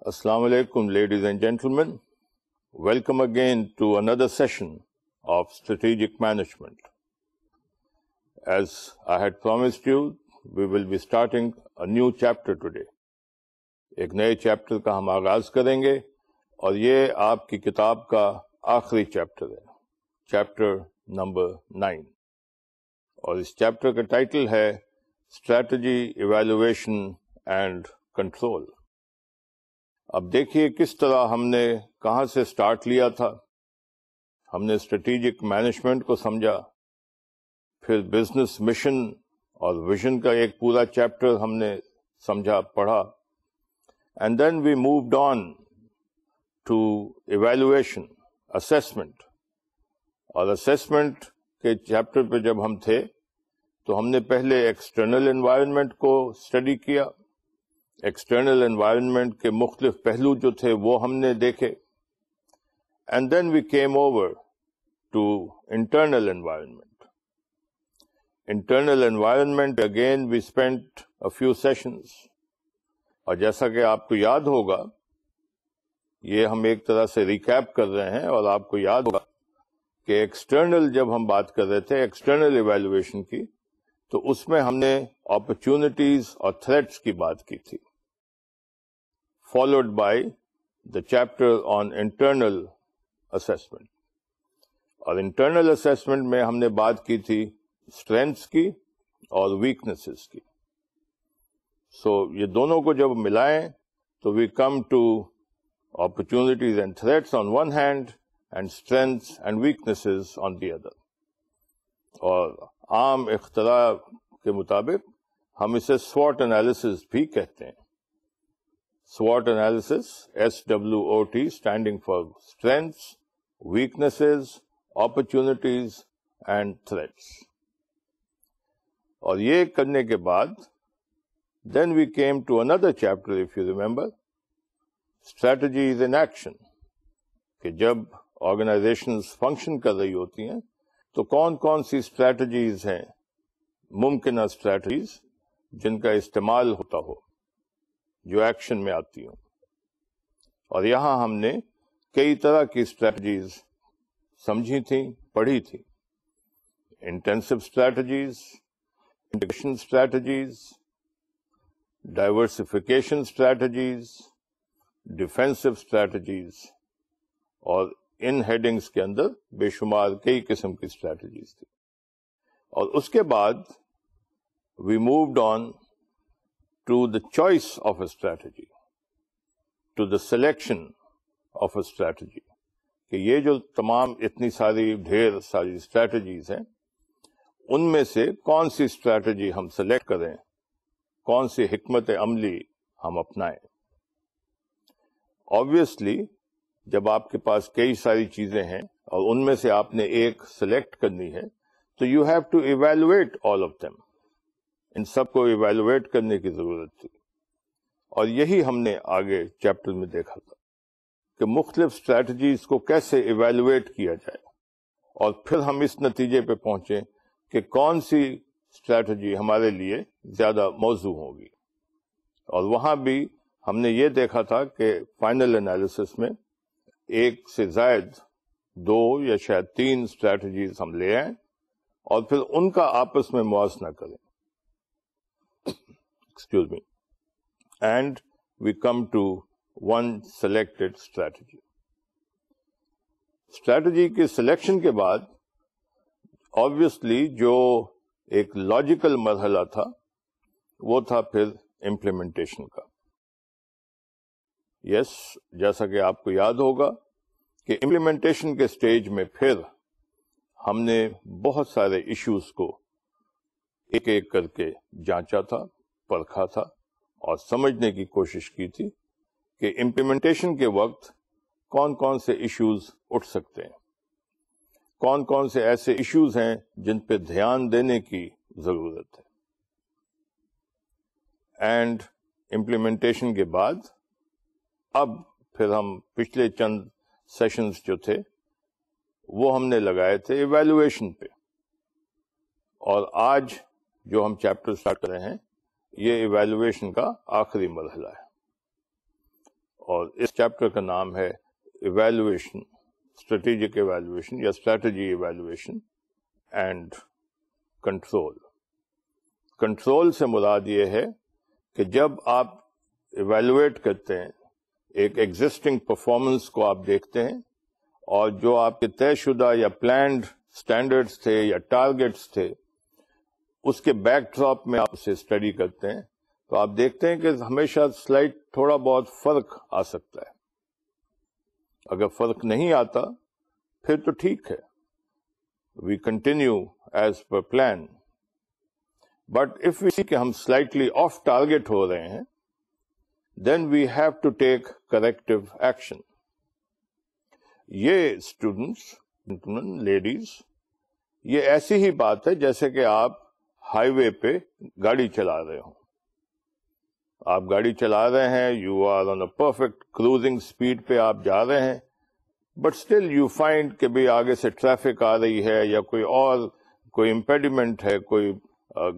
Assalamu alaikum, ladies and gentlemen. Welcome again to another session of Strategic Management. As I had promised you, we will be starting a new chapter today. ایک نئے chapter کا ہم آغاز کریں گے اور یہ آپ کی کتاب کا آخری چیپٹر ہے، چیپٹر نمبر 9، اور اس چیپٹر کا ٹائٹل ہے اسٹریٹجی، ایویلویشن اینڈ کنٹرول۔ اب دیکھیے کس طرح ہم نے کہاں سے سٹارٹ لیا تھا۔ ہم نے اسٹریٹجک مینجمنٹ کو سمجھا، پھر بزنس مشن اور ویژن کا ایک پورا چیپٹر ہم نے سمجھا، پڑھا، and then we moved on to evaluation, assessment. اور اسیسمنٹ کے چیپٹر پہ جب ہم تھے تو ہم نے پہلے ایکسٹرنل انوائرمنٹ کو اسٹڈی کیا، ایکسٹرنل انوائرمنٹ کے مختلف پہلو جو تھے وہ ہم نے دیکھے، and then we came over to internal environment. Internal environment again we spent a few sessions, اور جیسا کہ آپ کو یاد ہوگا، یہ ہم ایک طرح سے ریکیپ کر رہے ہیں، اور آپ کو یاد ہوگا کہ ایکسٹرنل جب ہم بات کر رہے تھے ایکسٹرنل ایویلویشن کی، تو اس میں ہم نے اپرچونٹیز اور تھریٹس کی بات کی تھی، followed by the chapter on internal assessment۔ اور internal assessment میں ہم نے بات کی تھی strengths کی اور weaknesses کی۔ سو یہ دونوں کو جب ملائیں تو we come to opportunities and threats on one hand and strengths and weaknesses on the other۔ اور عام اختراع کے مطابق ہم اسے SWOT analysis بھی کہتے ہیں۔ SWOT analysis, SWOT, standing for strengths, weaknesses, opportunities and threats۔ اور یہ کرنے کے بعد then we came to another chapter, if you remember, strategies in action، کہ جب organizations function کر رہی ہوتی ہیں تو کون کون سی strategies ہیں، ممکنہ strategies جن کا استعمال ہوتا ہو، جو ایکشن میں آتی ہوں۔ اور یہاں ہم نے کئی طرح کی اسٹریٹجیز سمجھی تھیں، پڑھی تھی۔ Intensive strategies, integration strategies, diversification strategies, defensive strategies, اور ان ہیڈنگز کے اندر بے شمار کئی قسم کی اسٹریٹجیز تھی۔ اور اس کے بعد we moved on to the choice of a strategy, to the selection of a strategy، کہ یہ جو تمام اتنی ساری ڈھیر ساری اسٹریٹجیز ہیں، ان میں سے کون سی اسٹریٹجی ہم سلیکٹ کریں، کون سی حکمت عملی ہم اپنائیں۔ Obviously جب آپ کے پاس کئی ساری چیزیں ہیں اور ان میں سے آپ نے ایک سلیکٹ کرنی ہے تو you have to evaluate all of them، ان سب کو ایویلویٹ کرنے کی ضرورت تھی۔ اور یہی ہم نے آگے چیپٹر میں دیکھا تھا کہ مختلف اسٹریٹجیز کو کیسے ایویلویٹ کیا جائے، اور پھر ہم اس نتیجے پہ پہنچے کہ کون سی اسٹریٹجی ہمارے لیے زیادہ موزوں ہوگی۔ اور وہاں بھی ہم نے یہ دیکھا تھا کہ فائنل انالیسس میں ایک سے زائد 2 یا شاید 3 اسٹریٹجیز ہم لے آئیں اور پھر ان کا آپس میں موازنہ کریں، excuse me, and we come to one selected strategy۔ Strategy کی سلیکشن کے بعد obviously جو ایک لاجیکل مرحلہ تھا وہ تھا پھر امپلیمنٹیشن کا۔ یس، جیسا کہ آپ کو یاد ہوگا کہ امپلیمنٹیشن کے سٹیج میں پھر ہم نے بہت سارے ایشوز کو ایک ایک کر کے جانچا تھا، پرکھا تھا، اور سمجھنے کی کوشش کی تھی کہ امپلیمنٹیشن کے وقت کون کون سے ایشوز اٹھ سکتے ہیں، کون کون سے ایسے ایشوز ہیں جن پہ دھیان دینے کی ضرورت ہے۔ اینڈ امپلیمنٹیشن کے بعد اب پھر ہم پچھلے چند سیشنز جو تھے وہ ہم نے لگائے تھے ایویلویشن پہ، اور آج جو ہم چیپٹر اسٹارٹ کر رہے ہیں یہ ایویلویشن کا آخری مرحلہ ہے۔ اور اس چیپٹر کا نام ہے ایویلویشن، اسٹریٹجک ایویلویشن یا strategy evaluation and control. Control سے مراد یہ ہے کہ جب آپ ایویلویٹ کرتے ہیں ایک ایگزسٹنگ پرفارمنس کو آپ دیکھتے ہیں اور جو آپ کے طے شدہ یا پلانڈ اسٹینڈرڈس تھے یا ٹارگیٹس تھے اس کے بیک ڈراپ میں آپ اسے اسٹڈی کرتے ہیں تو آپ دیکھتے ہیں کہ ہمیشہ سلائٹ تھوڑا بہت فرق آ سکتا ہے. اگر فرق نہیں آتا پھر تو ٹھیک ہے، we continue as per plan. But if we see کہ ہم سلائٹلی آف ٹارگیٹ ہو رہے ہیں then we have to take corrective action. یہ اسٹوڈینٹس، لیڈیز، یہ ایسی ہی بات ہے جیسے کہ آپ ہائی وے پہ گاڑی چلا رہے ہوں. آپ گاڑی چلا رہے ہیں، you are on a perfect cruising speed پہ آپ جا رہے ہیں، بٹ اسٹل یو فائنڈ کہ بھی آگے سے ٹریفک آ رہی ہے یا کوئی امپیڈیمنٹ ہے، کوئی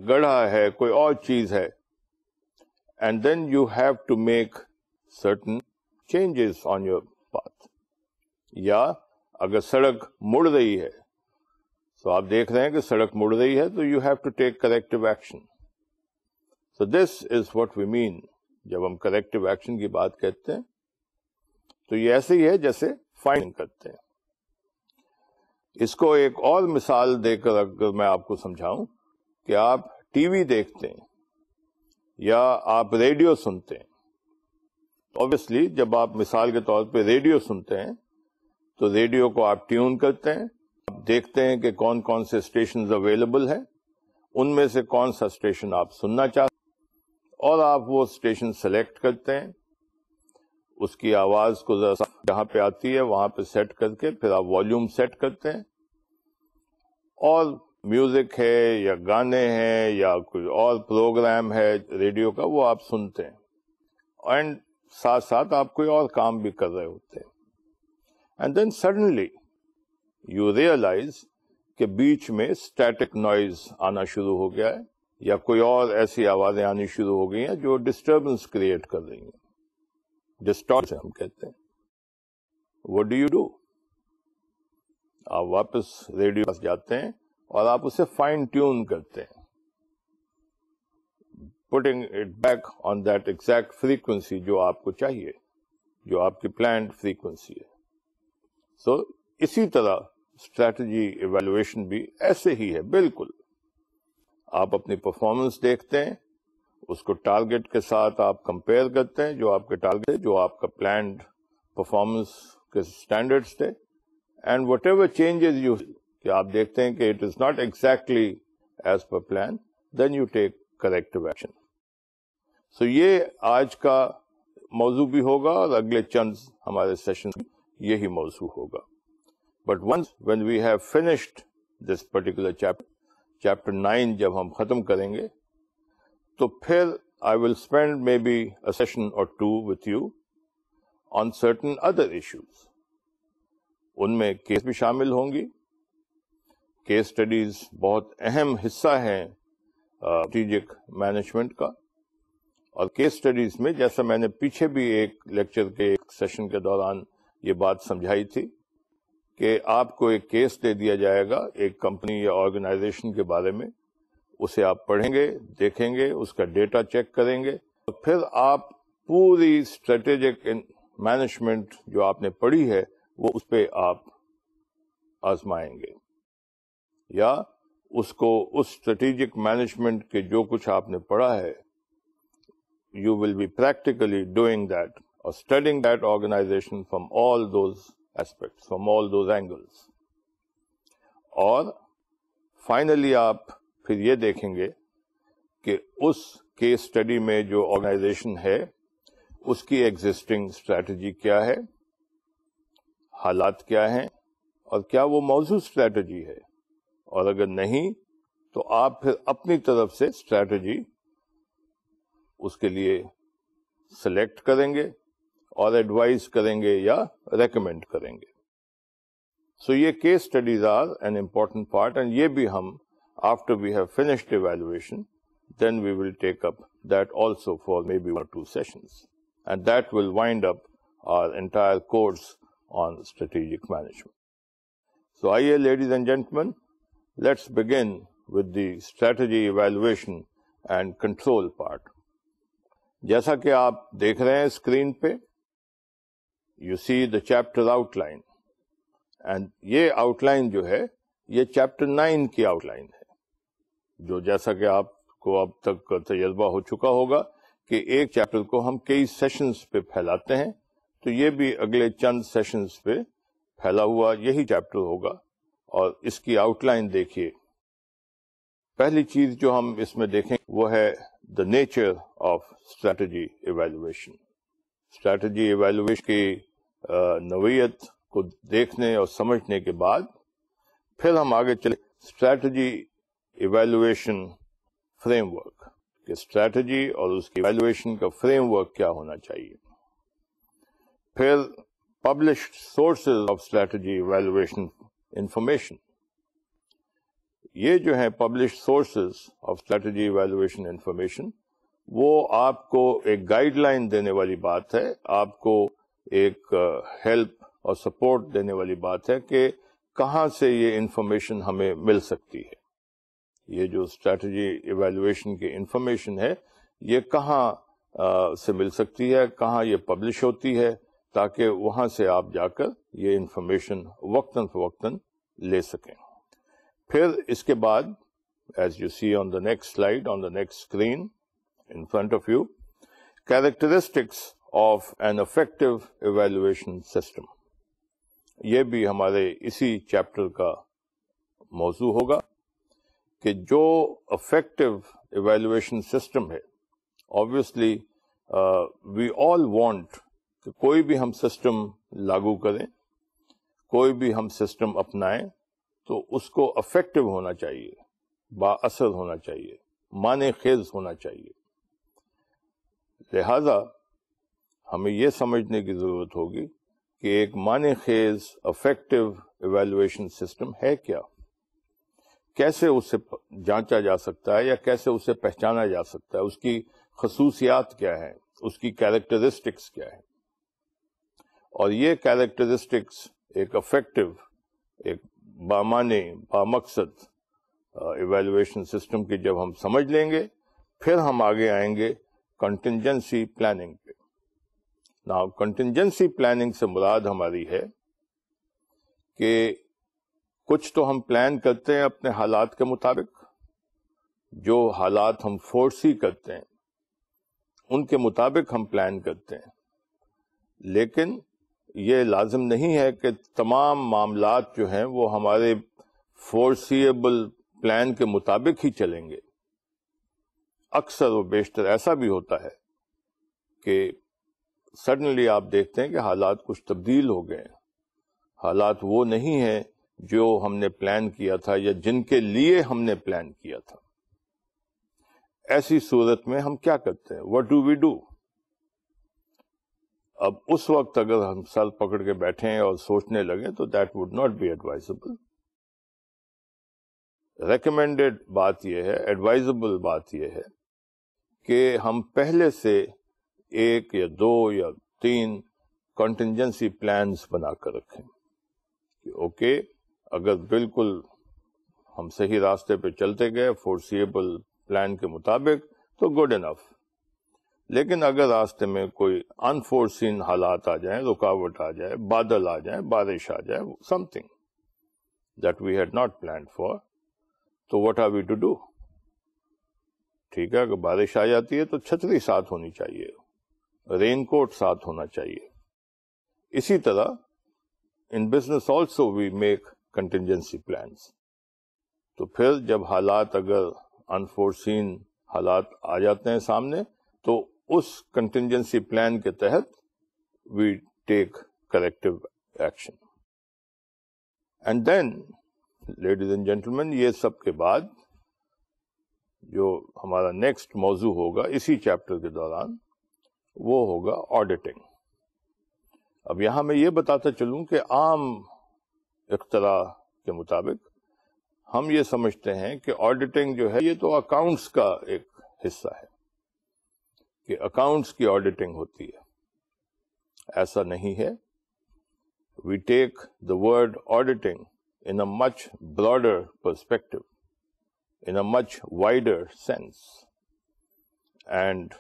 گڑھا ہے، کوئی اور چیز ہے. And then you have to make certain changes on your path. یا اگر سڑک مڑ رہی ہے تو آپ دیکھ رہے ہیں کہ سڑک مڑ رہی ہے تو you have to take corrective action. So this is what we mean جب ہم کریکٹو ایکشن کی بات کہتے ہیں تو یہ ایسے ہی ہے جیسے فائنڈنگ کرتے ہیں. اس کو ایک اور مثال دے کر اگر میں آپ کو سمجھاؤں کہ آپ ٹی وی دیکھتے ہیں یا آپ ریڈیو سنتے ہیں. obviously جب آپ مثال کے طور پہ ریڈیو سنتے ہیں تو ریڈیو کو آپ ٹیون کرتے ہیں، آپ دیکھتے ہیں کہ کون کون سے اسٹیشنز اویلیبل ہیں، ان میں سے کون سا اسٹیشن آپ سننا چاہتے ہیں اور آپ وہ اسٹیشن سلیکٹ کرتے ہیں، اس کی آواز کو جہاں پہ آتی ہے وہاں پہ سیٹ کر کے پھر آپ والیوم سیٹ کرتے ہیں اور میوزک ہے یا گانے ہیں یا کوئی اور پروگرام ہے ریڈیو کا وہ آپ سنتے ہیں اینڈ ساتھ ساتھ آپ کوئی اور کام بھی کر رہے ہوتے ہیں. And then suddenly you realize کہ بیچ میں اسٹیٹک نوائز آنا شروع ہو گیا ہے یا کوئی اور ایسی آوازیں آنی شروع ہو گئی ہیں جو ڈسٹربنس کریٹ کر رہی ہیں، ڈسٹارٹ ہم کہتے ہیں. what do you do؟ آپ واپس ریڈیو پاس جاتے ہیں اور آپ اسے فائن ٹیون کرتے ہیں، putting it back on that exact frequency جو آپ کو چاہیے، جو آپ کی planned frequency ہے. سو اسی طرح اسٹریٹجی ایویلویشن بھی ایسے ہی ہے بالکل. آپ اپنی پرفارمنس دیکھتے ہیں، اس کو ٹارگیٹ کے ساتھ آپ کمپیئر کرتے ہیں، جو آپ کے ٹارگیٹ، جو آپ کا پلانڈ پرفارمنس کے اسٹینڈرڈس تھے، and whatever changes you کہ آپ دیکھتے ہیں کہ it is not exactly as per plan, then you take corrective action. So یہ آج کا موضوع بھی ہوگا اور اگلے چند ہمارے سیشن یہی موضوع ہوگا. But once when we have finished this particular chapter 9 جب ہم ختم کریں گے تو پھر I will spend maybe a session or two with you on certain other issues. ان میں کیس بھی شامل ہوں گی. کیس اسٹڈیز بہت اہم حصہ ہیں اسٹریٹجک مینجمنٹ کا، اور کیس اسٹڈیز میں جیسا میں نے پیچھے بھی ایک لیکچر کے ایک سیشن کے دوران یہ بات سمجھائی تھی کہ آپ کو ایک کیس دے دیا جائے گا ایک کمپنی یا آرگنائزیشن کے بارے میں، اسے آپ پڑھیں گے، دیکھیں گے، اس کا ڈیٹا چیک کریں گے، اور پھر آپ پوری اسٹریٹجک مینجمنٹ جو آپ نے پڑھی ہے وہ اس پہ آپ آزمائیں گے، یا اس کو اس اسٹریٹجک مینجمنٹ کے جو کچھ آپ نے پڑھا ہے you will be practically doing that or studying that organization from all those aspects, from all those angles. اور finally آپ پھر یہ دیکھیں گے کہ اس کیس اسٹڈی میں جو آرگنائزیشن ہے اس کی ایگزسٹنگ اسٹریٹجی کیا ہے، حالات کیا ہیں، اور کیا وہ موضوع اسٹریٹجی ہے، اور اگر نہیں تو آپ پھر اپنی طرف سے اسٹریٹجی اس کے لیے سلیکٹ کریں گے اور ایڈوائز کریں گے یا ریکمینڈ کریں گے. سو یہ case studies are an important part, and یہ بھی ہم after we have finished evaluation then we will take up that also for maybe 1 or 2 sessions, and that will wind up our entire course on strategic management. So آئیے ladies and gentlemen, let's begin with the strategy evaluation and control part. جیسا کہ آپ دیکھ رہے ہیں screen پہ, you see the chapter outline, and یہ out line جو ہے یہ چیپٹر 9 کی آؤٹ لائن ہے, جو جیسا کہ آپ کو اب تک تجربہ ہو چکا ہوگا کہ ایک چیپٹر کو ہم کئی سیشنز پہ پھیلاتے ہیں, تو یہ بھی اگلے چند سیشنز پہ پھیلا ہوا یہی چیپٹر ہوگا. اور اس کی آؤٹ لائن دیکھیے. پہلی چیز جو ہم اس میں دیکھیں وہ ہے the nature of strategy evaluation. Strategy evaluation کی نوعیت کو دیکھنے اور سمجھنے کے بعد پھر ہم آگے چلے اسٹریٹجی ایویلویشن فریم ورک, کہ اسٹریٹجی اور اس کی ایویلویشن کا فریم ورک کیا ہونا چاہیے. پھر published sources of strategy evaluation information. یہ جو ہے published sources of strategy evaluation information, وہ آپ کو ایک گائیڈ لائن دینے والی بات ہے, آپ کو ایک ہیلپ اور سپورٹ دینے والی بات ہے کہ کہاں سے یہ انفارمیشن ہمیں مل سکتی ہے. یہ جو اسٹریٹجی ایویلویشن کی انفارمیشن ہے یہ کہاں سے مل سکتی ہے, کہاں یہ پبلش ہوتی ہے, تاکہ وہاں سے آپ جا کر یہ انفارمیشن وقتاً فوقتاً لے سکیں. پھر اس کے بعد, as you see on the next slide, on the next screen in front of you, characteristics of an effective evaluation system. یہ بھی ہمارے اسی چیپٹر کا موضوع ہوگا کہ جو effective evaluation system ہے, obviously we all want کہ کوئی بھی ہم سسٹم لاگو کریں, کوئی بھی ہم سسٹم اپنائیں تو اس کو افیکٹو ہونا چاہیے, با اثر ہونا چاہیے, معنی خیز ہونا چاہیے. لہذا ہمیں یہ سمجھنے کی ضرورت ہوگی کہ ایک معنی خیز افیکٹو ایویلویشن سسٹم ہے کیا, کیسے اسے جانچا جا سکتا ہے یا کیسے اسے پہچانا جا سکتا ہے, اس کی خصوصیات کیا ہیں, اس کی کیریکٹرسٹکس کیا ہیں. اور یہ کیریکٹرسٹکس ایک افیکٹو, ایک بامعنی, بامقصد ایویلویشن سسٹم کی جب ہم سمجھ لیں گے, پھر ہم آگے آئیں گے کنٹینجنسی پلاننگ پہ. نا کنٹینجنسی پلاننگ سے مراد ہماری ہے کہ کچھ تو ہم پلان کرتے ہیں اپنے حالات کے مطابق, جو حالات ہم فورسی کرتے ہیں ان کے مطابق ہم پلان کرتے ہیں, لیکن یہ لازم نہیں ہے کہ تمام معاملات جو ہیں وہ ہمارے فورسیبل پلان کے مطابق ہی چلیں گے. اکثر و بیشتر ایسا بھی ہوتا ہے کہ سڈنلی آپ دیکھتے ہیں کہ حالات کچھ تبدیل ہو گئے ہیں, حالات وہ نہیں ہیں جو ہم نے پلان کیا تھا یا جن کے لیے ہم نے پلان کیا تھا. ایسی صورت میں ہم کیا کرتے ہیں, what do we do؟ اب اس وقت اگر ہم سر پکڑ کے بیٹھیں اور سوچنے لگیں تو that would not be advisable. Recommended بات یہ ہے, ایڈوائزبل بات یہ ہے کہ ہم پہلے سے 1 یا 2 یا 3 کنٹینجنسی پلانز بنا کر رکھیں کہ اوکے, اگر بالکل ہم صحیح راستے پہ چلتے گئے فورسیبل پلان کے مطابق تو گڈ انف, لیکن اگر راستے میں کوئی انفورسین حالات آ جائیں, رکاوٹ آ جائے, بادل آ جائیں, بارش آ جائے, something that we had not planned for, تو what are we to do? ٹھیک ہے, اگر بارش آ جاتی ہے تو چھتری ساتھ ہونی چاہیے, رین کوٹ ساتھ ہونا چاہیے. اسی طرح in business also we make contingency plans. تو پھر جب حالات اگر انفورسین حالات آ جاتے ہیں سامنے, تو اس کنٹینجنسی پلان کے تحت we take corrective action. And then ladies and gentlemen, یہ سب کے بعد جو ہمارا نیکسٹ موضوع ہوگا اسی چیپٹر کے دوران, وہ ہوگا آڈیٹنگ. اب یہاں میں یہ بتاتا چلوں کہ عام اختراع کے مطابق ہم یہ سمجھتے ہیں کہ آڈیٹنگ جو ہے یہ تو اکاؤنٹس کا ایک حصہ ہے, کہ اکاؤنٹس کی آڈیٹنگ ہوتی ہے. ایسا نہیں ہے. We take the word auditing in a much broader perspective, in a much wider sense. And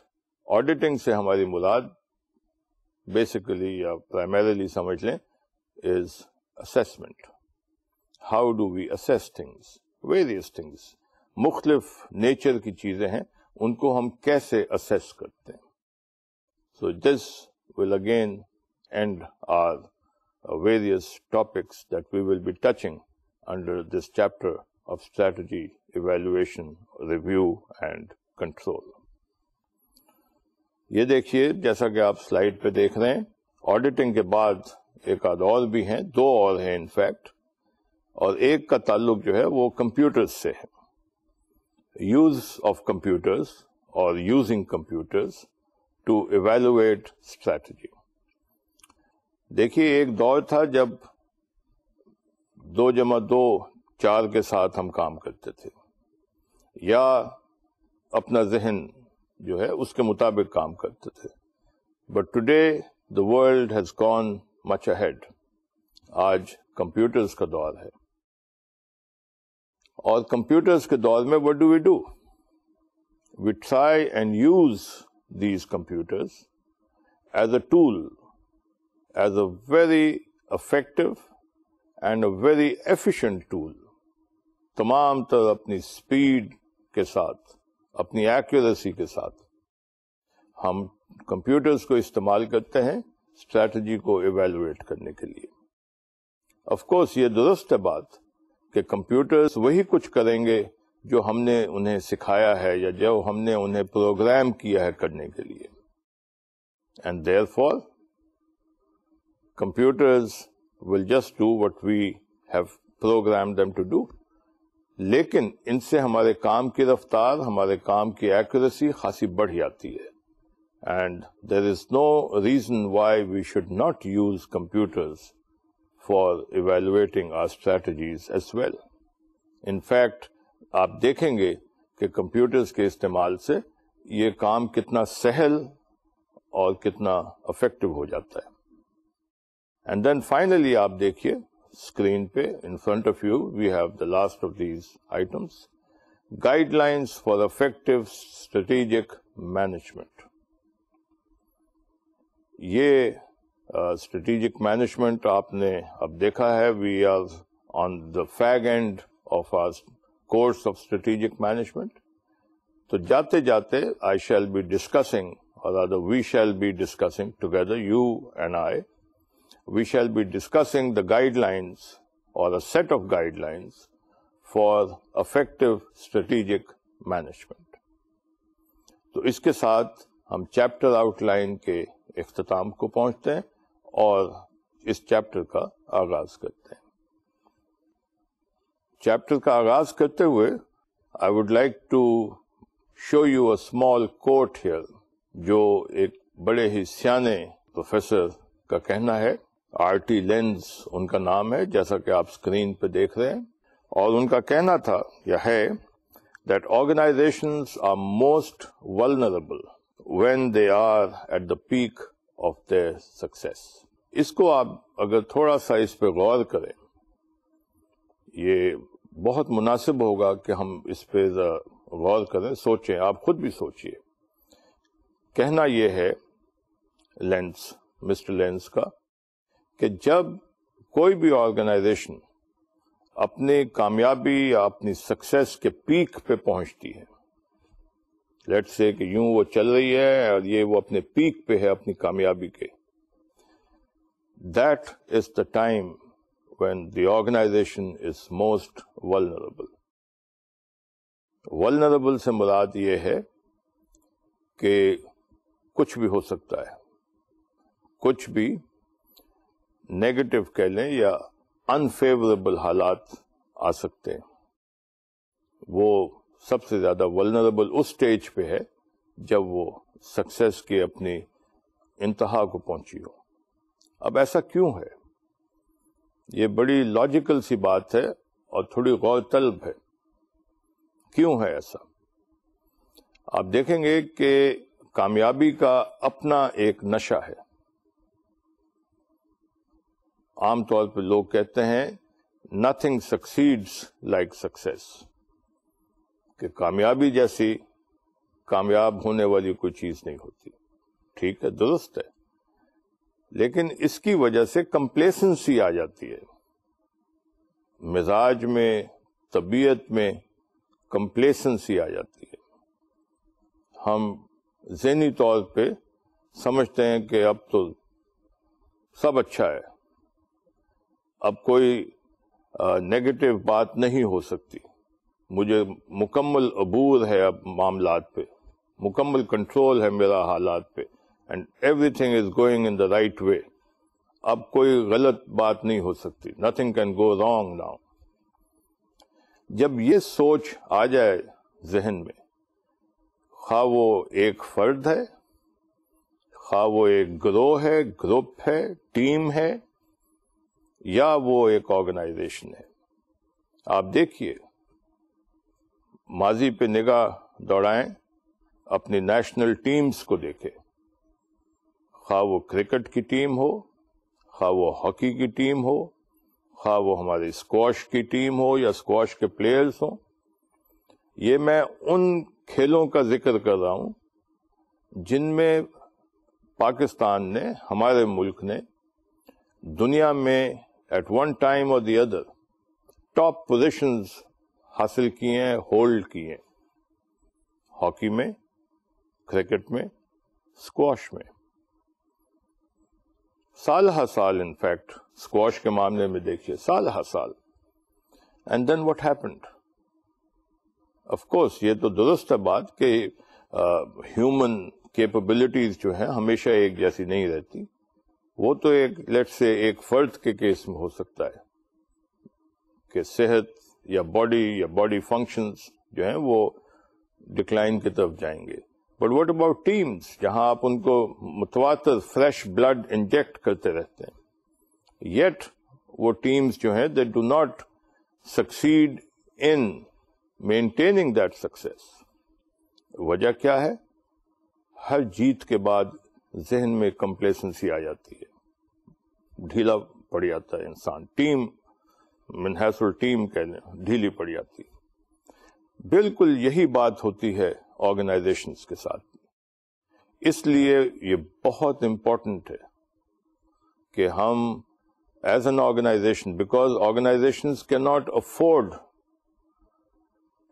auditing سے ہماری مراد basically یا primarily سمجھ لیں is assessment. How do we assess things? Various things. مختلف نیچر کی چیزیں ہیں, ان کو ہم کیسے assess کرتے ہیں. So this will again end our various topics that we will be touching under this chapter of strategy, evaluation, review and control. یہ دیکھیے جیسا کہ آپ سلائیڈ پہ دیکھ رہے ہیں, آڈیٹنگ کے بعد ایک آدھ اور بھی ہیں, 2 اور ہیں انفیکٹ, اور ایک کا تعلق جو ہے وہ کمپیوٹرز سے ہے. یوز آف کمپیوٹرز اور using computers to evaluate strategy. دیکھیے ایک دور تھا جب 2+2 4 کے ساتھ ہم کام کرتے تھے, یا اپنا ذہن جو ہے اس کے مطابق کام کرتے تھے. But today the world has gone much ahead. آج کمپیوٹرز کا دور ہے, اور کمپیوٹرز کے دور میں what do? We try and use these computers as a tool, as a very effective and a very efficient tool. تمام تر اپنی سپیڈ کے ساتھ, اپنی ایکوریسی کے ساتھ ہم کمپیوٹرز کو استعمال کرتے ہیں اسٹریٹجی کو ایویلویٹ کرنے کے لیے. آف کورس یہ درست ہے بات کہ کمپیوٹرز وہی کچھ کریں گے جو ہم نے انہیں سکھایا ہے یا جو ہم نے انہیں پروگرام کیا ہے کرنے کے لیے. And therefore computers will just do what we have programmed them to do. لیکن ان سے ہمارے کام کی رفتار, ہمارے کام کی ایکوریسی خاصی بڑھ جاتی ہے. And there is no reason why we should not use computers for evaluating our strategies as well. In fact, آپ دیکھیں گے کہ کمپیوٹرز کے استعمال سے یہ کام کتنا سہل اور کتنا افیکٹو ہو جاتا ہے. And then finally آپ دیکھیے اسکرین پہ in front of you we have the last of these items, guidelines for effective strategic management. یہ strategic management آپ نے اب دیکھا ہے, we are on the fag end of our course of strategic management. تو جاتے جاتے I shall be discussing, or rather we shall be discussing together, you and I, we shall be discussing the guidelines or a set of guidelines for effective strategic management. تو اس کے ساتھ ہم chapter out line کے اختتام کو پہنچتے ہیں اور اس چیپٹر کا آغاز کرتے ہیں. چیپٹر کا آغاز کرتے ہوئے I would like to show you a small quote here, جو ایک بڑے ہی سیانے پروفیسر کا کہنا ہے. آرٹی لینز ان کا نام ہے, جیسا کہ آپ اسکرین پہ دیکھ رہے ہیں, اور ان کا کہنا تھا یا ہے that organizations are most vulnerable when they are at the peak of their success. اس کو آپ اگر تھوڑا سا اس پہ غور کریں, یہ بہت مناسب ہوگا کہ ہم اس پہ غور کریں, سوچیں, آپ خود بھی سوچئے. کہنا یہ ہے لینز, مسٹر لینز کا, کہ جب کوئی بھی آرگنائزیشن اپنی کامیابی یا اپنی سکسیس کے پیک پہ پہنچتی ہے, لیٹس سے کہ یوں وہ چل رہی ہے اور یہ وہ اپنے پیک پہ ہے اپنی کامیابی کے, that is the time when the organization is most vulnerable. Vulnerable سے مراد یہ ہے کہ کچھ بھی ہو سکتا ہے, کچھ بھی نیگیٹو کہہ لیں یا انفیوریبل حالات آ سکتے ہیں. وہ سب سے زیادہ ولنریبل اس سٹیج پہ ہے جب وہ سکسیس کی اپنی انتہا کو پہنچی ہو. اب ایسا کیوں ہے؟ یہ بڑی لاجیکل سی بات ہے اور تھوڑی غور طلب ہے. کیوں ہے ایسا؟ آپ دیکھیں گے کہ کامیابی کا اپنا ایک نشہ ہے. عام طور پہ لوگ کہتے ہیں nothing succeeds like success، کہ کامیابی جیسی کامیاب ہونے والی کوئی چیز نہیں ہوتی. ٹھیک ہے، درست ہے، لیکن اس کی وجہ سے کمپلیسنسی آ جاتی ہے، مزاج میں، طبیعت میں کمپلیسنسی آ جاتی ہے. ہم ذہنی طور پہ سمجھتے ہیں کہ اب تو سب اچھا ہے، اب کوئی نیگیٹو بات نہیں ہو سکتی، مجھے مکمل عبور ہے اب معاملات پہ، مکمل کنٹرول ہے میرا حالات پہ، and every thing is going in the right way. اب کوئی غلط بات نہیں ہو سکتی، nothing can go wrong now. جب یہ سوچ آ جائے ذہن میں، خواہ وہ ایک فرد ہے، خواہ وہ ایک گروہ ہے، گروپ ہے، ٹیم ہے، یا وہ ایک آرگنائزیشن ہے. آپ دیکھیے، ماضی پہ نگاہ دوڑائیں، اپنی نیشنل ٹیمز کو دیکھیں، خواہ وہ کرکٹ کی ٹیم ہو، خواہ وہ ہاکی کی ٹیم ہو، خواہ وہ ہماری اسکواش کی ٹیم ہو یا اسکواش کے پلیئرز ہوں. یہ میں ان کھیلوں کا ذکر کر رہا ہوں جن میں پاکستان نے، ہمارے ملک نے، دنیا میں ایٹ ون ٹائم اور دی ادر ٹاپ پوزیشنز حاصل کی ہیں، ہولڈ کی ہیں. ہاکی میں، کرکٹ میں، اسکواش میں. سال ہر سال، انفیکٹ اسکواش کے معاملے میں دیکھیے، سال ہر سال. And then what happened? Of course یہ تو درست ہے بات کہ ہیومن کیپبلٹیز جو ہیں ہمیشہ ایک جیسی نہیں رہتی. وہ تو ایک لیٹ سے ایک فرد کے کیس میں ہو سکتا ہے کہ صحت یا باڈی فنکشنز جو ہیں وہ ڈکلائن کی طرف جائیں گے. بٹ واٹ اباؤٹ ٹیمز، جہاں آپ ان کو متواتر فریش بلڈ انجیکٹ کرتے رہتے ہیں، یٹ وہ ٹیمز جو ہیں they do not succeed in maintaining that success. وجہ کیا ہے؟ ہر جیت کے بعد ذہن میں کمپلیسنسی آ جاتی ہے، ڈھیلا پڑ جاتا ہے انسان، ٹیم من حیث الٹیم کہہ لیں ڈھیلی پڑ جاتی ہے. بالکل یہی بات ہوتی ہے آرگنائزیشنز کے ساتھ. اس لیے یہ بہت امپورٹنٹ ہے کہ ہم as an organisation, because organisations can not afford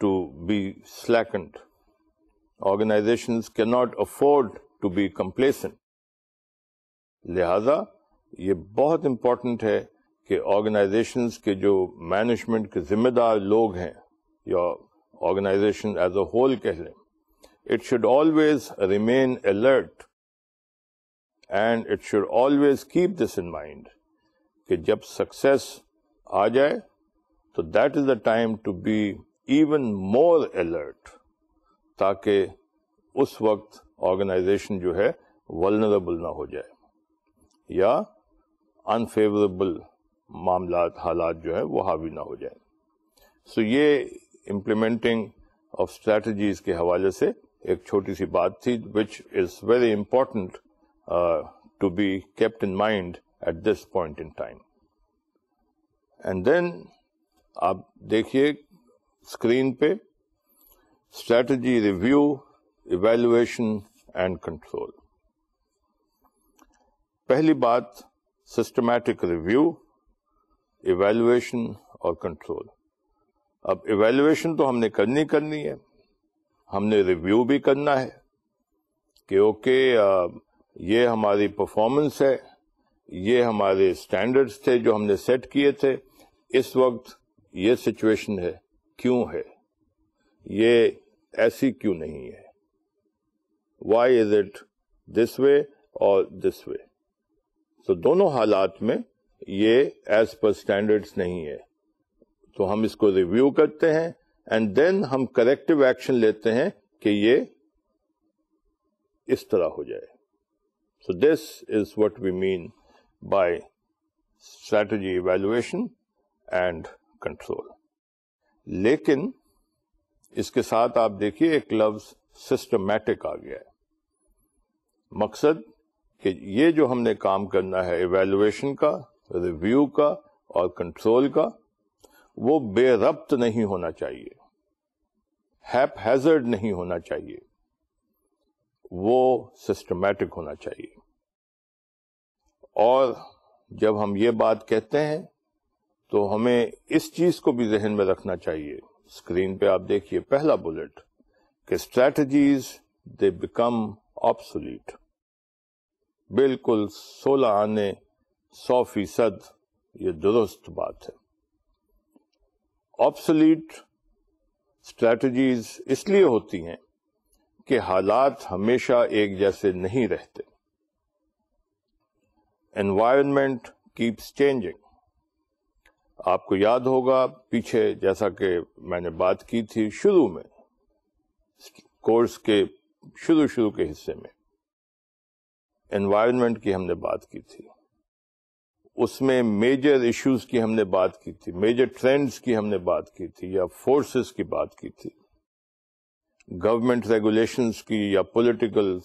to be slackened, organisations can not afford to be complacent. لہذا یہ بہت امپورٹنٹ ہے کہ آرگنائزیشنز کے جو مینجمنٹ کے ذمہ دار لوگ ہیں، یا آرگنائزیشن ایز اے ہول کہہ لیں، it should always remain alert and it should always keep this in mind کہ جب سکسیس آ جائے تو that is the time to be even more alert، تاکہ اس وقت آرگنائزیشن جو ہے vulnerable نہ ہو جائے یا unfavorable معاملات، حالات جو ہے وہ حاوی نہ ہو جائے. سو یہ امپلیمنٹنگ آف اسٹریٹجیز کے حوالے سے ایک چھوٹی سی بات تھی which is very important to be kept in mind at this point in time. And then آپ دیکھیے اسکرین پہ strategy review, evaluation and control. پہلی بات سسٹمیٹک ریویو، ایویلویشن اور کنٹرول. اب ایویلویشن تو ہم نے کرنی ہے، ہم نے ریویو بھی کرنا ہے کہ اوکے یہ ہماری پرفارمنس ہے، یہ ہمارے اسٹینڈرڈز تھے جو ہم نے سیٹ کیے تھے، اس وقت یہ سچویشن ہے، کیوں ہے، یہ ایسی کیوں نہیں ہے، وائی از اٹ دس وے اور دس وے. تو دونوں حالات میں یہ ایز پر اسٹینڈرڈز نہیں ہے، تو ہم اس کو ریویو کرتے ہیں اینڈ دین ہم کریکٹیو ایکشن لیتے ہیں کہ یہ اس طرح ہو جائے. So this is what we mean by strategy evaluation and control. لیکن اس کے ساتھ آپ دیکھیے ایک لفظ سسٹمیٹک آ گیا ہے. مقصد کہ یہ جو ہم نے کام کرنا ہے ایویلویشن کا، ریویو کا اور کنٹرول کا وہ بے ربط نہیں ہونا چاہیے، ہیپ ہیزرڈ نہیں ہونا چاہیے، وہ سسٹمیٹک ہونا چاہیے. اور جب ہم یہ بات کہتے ہیں تو ہمیں اس چیز کو بھی ذہن میں رکھنا چاہیے. اسکرین پہ آپ دیکھیے پہلا بلٹ کہ اسٹریٹجیز دے بیکم آبسولیٹ. بالکل 16 آنے 100% یہ درست بات ہے. آبسولیٹ اسٹریٹجیز اس لیے ہوتی ہیں کہ حالات ہمیشہ ایک جیسے نہیں رہتے. Environment keeps changing. آپ کو یاد ہوگا پیچھے جیسا کہ میں نے بات کی تھی شروع میں، کورس کے شروع کے حصے میں انوائرمنٹ کی ہم نے بات کی تھی. اس میں میجر ایشوز کی ہم نے بات کی تھی، میجر ٹرینڈز کی ہم نے بات کی تھی یا فورسز کی بات کی تھی، گورنمنٹ ریگولیشنز کی یا پولیٹیکل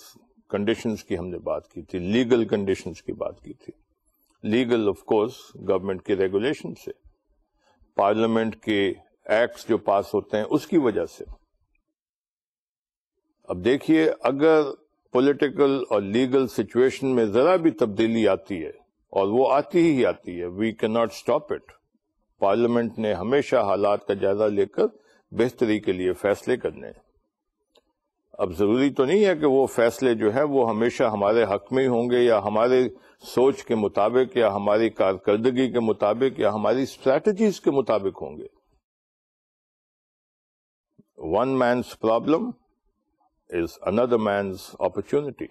کنڈیشنز کی ہم نے بات کی تھی، لیگل کنڈیشنز کی بات کی تھی. لیگل آف کورس گورنمنٹ کے ریگولیشن سے، پارلیمنٹ کے ایکٹس جو پاس ہوتے ہیں اس کی وجہ سے. اب دیکھیے اگر پولیٹیکل اور لیگل سچویشن میں ذرا بھی تبدیلی آتی ہے، اور وہ آتی ہی آتی ہے، we can not stop it. Parliament نے ہمیشہ حالات کا جائزہ لے کر بہتری کے لیے فیصلے کرنے ہیں. اب ضروری تو نہیں ہے کہ وہ فیصلے جو ہیں وہ ہمیشہ ہمارے حق میں ہی ہوں گے یا ہمارے سوچ کے مطابق یا ہماری کارکردگی کے مطابق یا ہماری اسٹریٹجیز کے مطابق ہوں گے. One means problem is another means opportunity.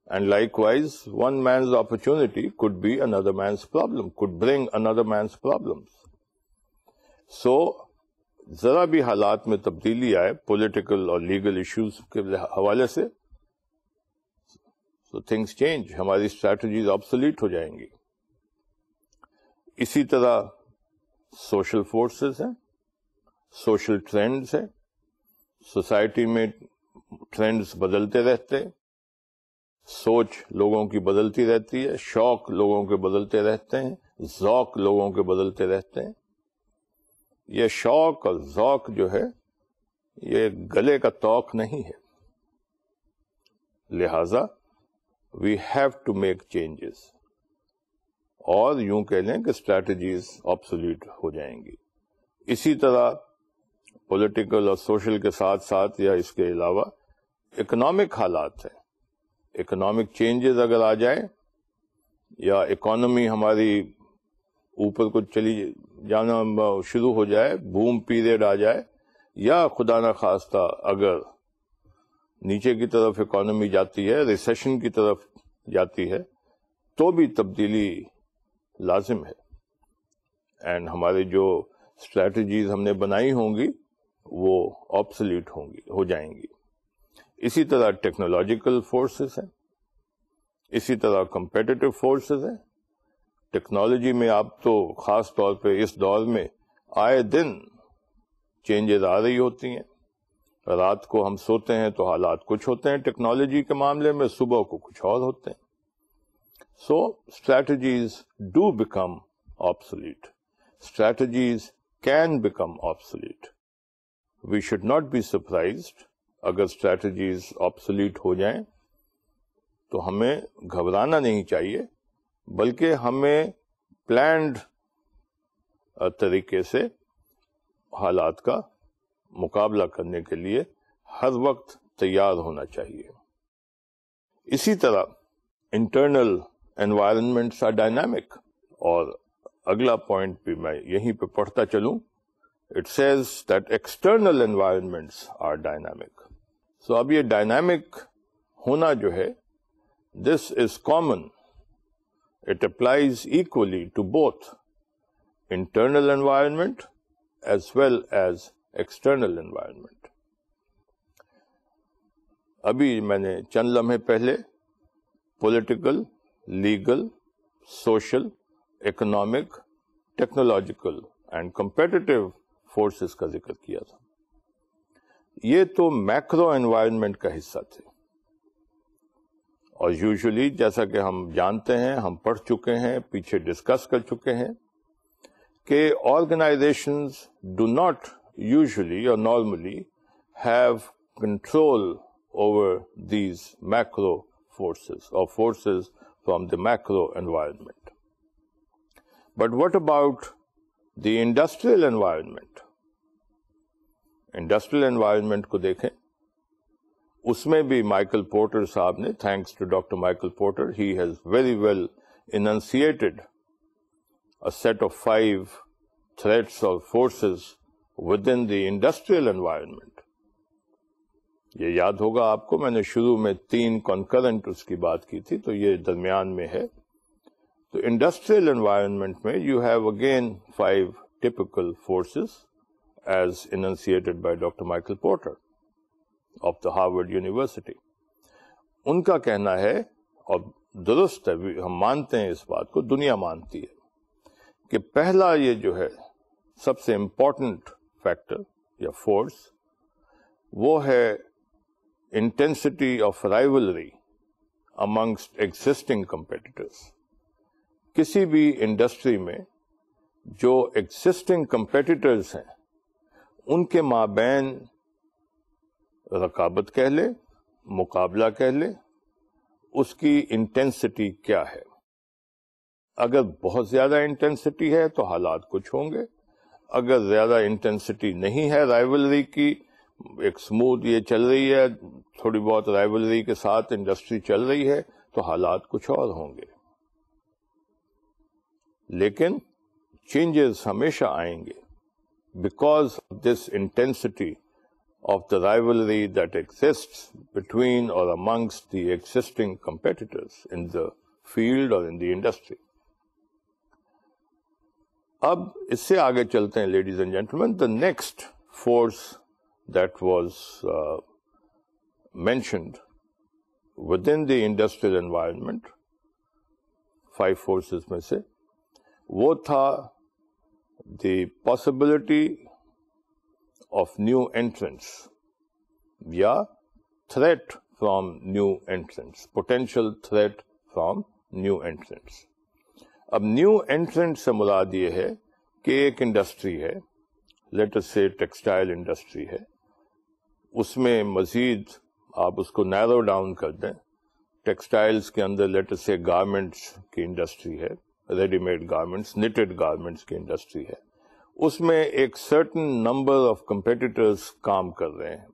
And likewise, one man's opportunity could be another man's problem, could bring another man's problems. So, ذرا بھی حالات میں تبدیلی آئے پولیٹیکل اور لیگل ایشوز کے حوالے سے، so things change، ہماری اسٹریٹجیز obsolete ہو جائیں گی. اسی طرح سوشل فورسز ہیں، سوشل ٹرینڈز ہیں، سوسائٹی میں ٹرینڈز بدلتے رہتے ہیں، سوچ لوگوں کی بدلتی رہتی ہے، شوق لوگوں کے بدلتے رہتے ہیں، ذوق لوگوں کے بدلتے رہتے ہیں. یہ شوق اور ذوق جو ہے یہ گلے کا توق نہیں ہے. لہذا we have to make changes, اور یوں کہہ لیں کہ اسٹریٹجیز آبسولیٹ ہو جائیں گی. اسی طرح پولیٹیکل اور سوشل کے ساتھ ساتھ یا اس کے علاوہ اکنامک حالات ہیں. اکنامک چینجز اگر آ جائیں یا اکانومی ہماری اوپر کو چلی جانا شروع ہو جائے، بوم پیریڈ آ جائے، یا خدا نخواستہ اگر نیچے کی طرف اکانومی جاتی ہے، ریسیشن کی طرف جاتی ہے، تو بھی تبدیلی لازم ہے. اینڈ ہمارے جو اسٹریٹجیز ہم نے بنائی ہوں گی وہ آبسولیٹ ہو جائیں گی. اسی طرح ٹیکنالوجیکل فورسز ہیں، اسی طرح کمپیٹیٹو فورسز ہیں. ٹیکنالوجی میں آپ تو خاص طور پہ اس دور میں آئے دن چینجز آ رہی ہوتی ہیں. رات کو ہم سوتے ہیں تو حالات کچھ ہوتے ہیں ٹیکنالوجی کے معاملے میں، صبح کو کچھ اور ہوتے ہیں. So strategies do become obsolete, strategies can become obsolete. We should not be surprised اگر اسٹریٹجیز آبسولیٹ ہو جائیں، تو ہمیں گھبرانا نہیں چاہیے، بلکہ ہمیں پلانڈ طریقے سے حالات کا مقابلہ کرنے کے لیے ہر وقت تیار ہونا چاہیے. اسی طرح انٹرنل انوائرمنٹس آر ڈائنامک، اور اگلا پوائنٹ بھی میں یہیں پہ پڑھتا چلوں. It says that external environments are dynamic. So اب یہ ڈائنامک ہونا جو ہے this is common. It applies equally to both internal environment as well as external environment. ابھی میں نے چند لمحے پہلے political, legal, social, economic, technological and competitive forces کا ذکر کیا تھا. یہ تو میکرو انوائرمنٹ کا حصہ تھے، اور یوزلی جیسا کہ ہم جانتے ہیں، ہم پڑھ چکے ہیں، پیچھے ڈسکس کر چکے ہیں کہ آرگنائزیشنز ڈو ناٹ یوزلی اور normally have control over these macro forces or forces from the macro environment. But what about the industrial environment? Industrial environment کو دیکھیں، اس میں بھی مائیکل پورٹر صاحب نے، thanks to Dr. Michael Porter, he has very well enunciated a set of 5 threats or forces within the industrial environment. یہ یاد ہوگا آپ کو، میں نے شروع میں 3 کنکرنٹ اس کی بات کی تھی، تو یہ درمیان میں ہے. تو انڈسٹریل انوائرمنٹ میں you have again 5 typical forces as enunciated by doctor Michael Porter of the Harvard University. ان کا کہنا ہے، اور درست ہے، ہم مانتے ہیں اس بات کو، دنیا مانتی ہے، کہ پہلا یہ جو ہے سب سے امپورٹنٹ فیکٹر یا فورس، وہ ہے intensity of rivalry amongst existing competitors. کسی بھی انڈسٹری میں جو ایگزسٹنگ کمپیٹیٹرز ہیں ان کے مابین رقابت کہہ لے، مقابلہ کہہ لے، اس کی انٹینسٹی کیا ہے. اگر بہت زیادہ انٹینسٹی ہے تو حالات کچھ ہوں گے، اگر زیادہ انٹینسٹی نہیں ہے رائولری کی، ایک اسموتھ یہ چل رہی ہے، تھوڑی بہت رائولری کے ساتھ انڈسٹری چل رہی ہے، تو حالات کچھ اور ہوں گے. لیکن چینجز ہمیشہ آئیں گے because of this intensity of the rivalry that exists between اور amongst the existing competitors in the field اور ان دی انڈسٹری. اب اس سے آگے چلتے ہیں ladies and gentleman. The next force that was mentioned within the industrial environment, 5 forces میں سے، وہ تھا the possibility of new entrants یا threat from new entrants, potential threat from new entrants. اب نیو انٹرنٹ سے مراد یہ ہے کہ ایک انڈسٹری ہے، لیٹ اس سے ٹیکسٹائل انڈسٹری ہے، اس میں مزید آپ اس کو نیرو ڈاؤن کر دیں، ٹیکسٹائلز کے اندر لیٹ اس سے گارمنٹس کی انڈسٹری ہے، ready made garments, knitted garments کی انڈسٹری ہے، اس میں ایک سرٹن نمبر آف کمپیٹیٹرز کام کر رہے ہیں.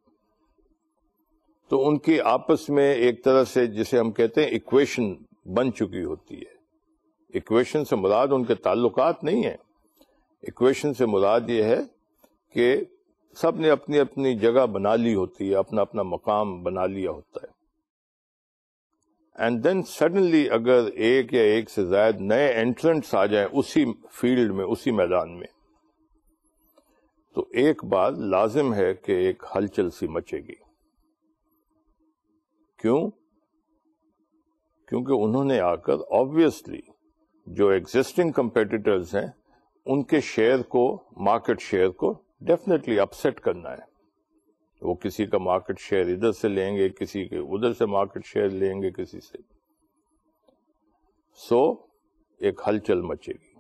تو ان کی آپس میں ایک طرح سے جسے ہم کہتے ہیں ایکویشن بن چکی ہوتی ہے. ایکویشن سے مراد ان کے تعلقات نہیں ہیں، ایکویشن سے مراد یہ ہے کہ سب نے اپنی اپنی جگہ بنا لی ہوتی ہے، اپنا اپنا مقام بنا لیا ہوتا ہے. اینڈ دین سڈنلی اگر ایک یا ایک سے زائد نئے انٹرنٹس آ جائیں اسی فیلڈ میں، اسی میدان میں، تو ایک بات لازم ہے کہ ایک ہلچل سی مچے گی. کیوں؟ کیونکہ انہوں نے آ کر آبویسلی جو ایگزسٹنگ کمپیٹیٹرز ہیں ان کے شیئر کو، مارکیٹ شیئر کو ڈیفینیٹلی اپسیٹ کرنا ہے. وہ کسی کا مارکیٹ شیئر ادھر سے لیں گے، کسی کے ادھر سے مارکیٹ شیئر لیں گے کسی سے. سو ایک ہلچل مچے گی.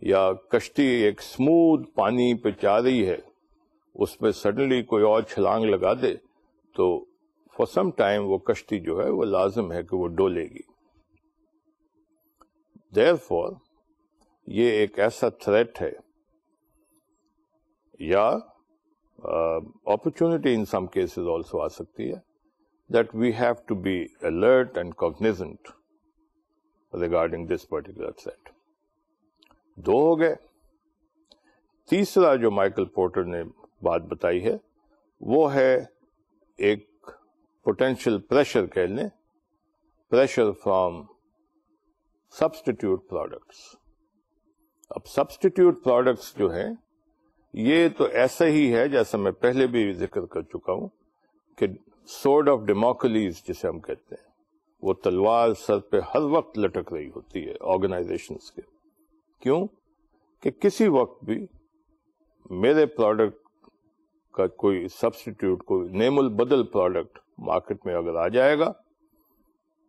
یا کشتی ایک اسموتھ پانی پہ جا رہی ہے، اس میں سڈنلی کوئی اور چھلانگ لگا دے تو فار سم ٹائم وہ کشتی جو ہے وہ لازم ہے کہ وہ ڈولے گی. Therefore یہ ایک ایسا تھریٹ ہے یا opportunity in some cases also آ سکتی ہے that we have to be alert and cognizant regarding this particular threat. 2 ہو گئے. تیسرا جو مائیکل پورٹر نے بات بتائی ہے وہ ہے ایک پوٹینشیل پریشر کہہ لیں، پریشر فرام سبسٹیٹیوٹ پروڈکٹس. اب سبسٹیٹیوٹ پروڈکٹس جو ہیں یہ تو ایسا ہی ہے جیسا میں پہلے بھی ذکر کر چکا ہوں کہ سورڈ آف ڈیموکلیز جسے ہم کہتے ہیں، وہ تلوار سر پہ ہر وقت لٹک رہی ہوتی ہے آرگنائزیشنز کے. کیوں؟ کہ کسی وقت بھی میرے پروڈکٹ کا کوئی سبسٹیٹیوٹ، کوئی نیم البدل پروڈکٹ مارکیٹ میں اگر آ جائے گا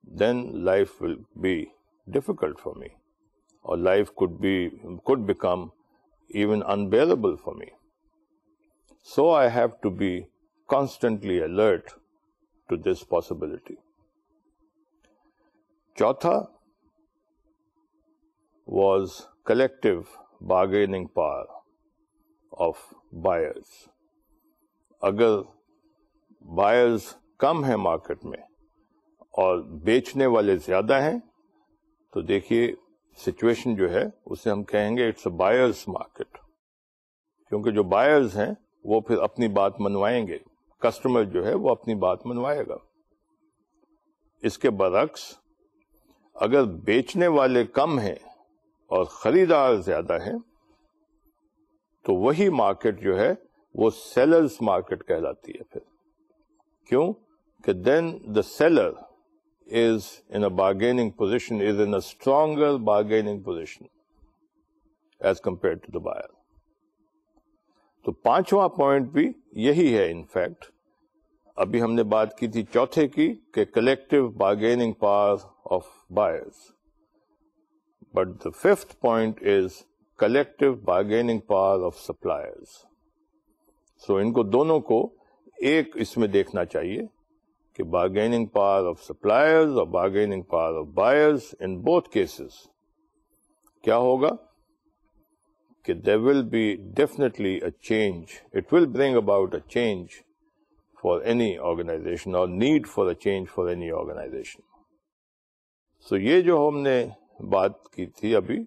then life will be difficult for me, or life could become even unbearable for me. So I have to be constantly alert to this possibility. Chautha was collective bargaining power of buyers. اگر buyers کم ہیں market میں اور بیچنے والے زیادہ ہیں تو دیکھیے سچویشن جو ہے اسے ہم کہیں گے اٹس اے بائرس مارکیٹ، کیونکہ جو بائرز ہیں وہ پھر اپنی بات منوائیں گے، کسٹمر جو ہے وہ اپنی بات منوائے گا. اس کے برعکس اگر بیچنے والے کم ہیں اور خریدار زیادہ ہیں تو وہی مارکیٹ جو ہے وہ سیلرز مارکیٹ کہلاتی ہے. پھر کیوں کہ then the seller is in a bargaining position, is in a stronger bargaining position as compare to the buyer. تو پانچواں پوائنٹ بھی یہی ہے. انفیکٹ ابھی ہم نے بات کی تھی چوتھے کی کہ collective bargaining power of buyers, but the fifth point is collective bargaining power of suppliers. So ان کو دونوں کو ایک اس میں دیکھنا چاہیے کہ بارگیننگ پاور آف سپلائرز اور bargaining power of buyers in both cases کیا ہوگا کہ there will be definitely a change. It will bring about a change for any organization or need for a change for any organization. So یہ جو ہم نے بات کی تھی ابھی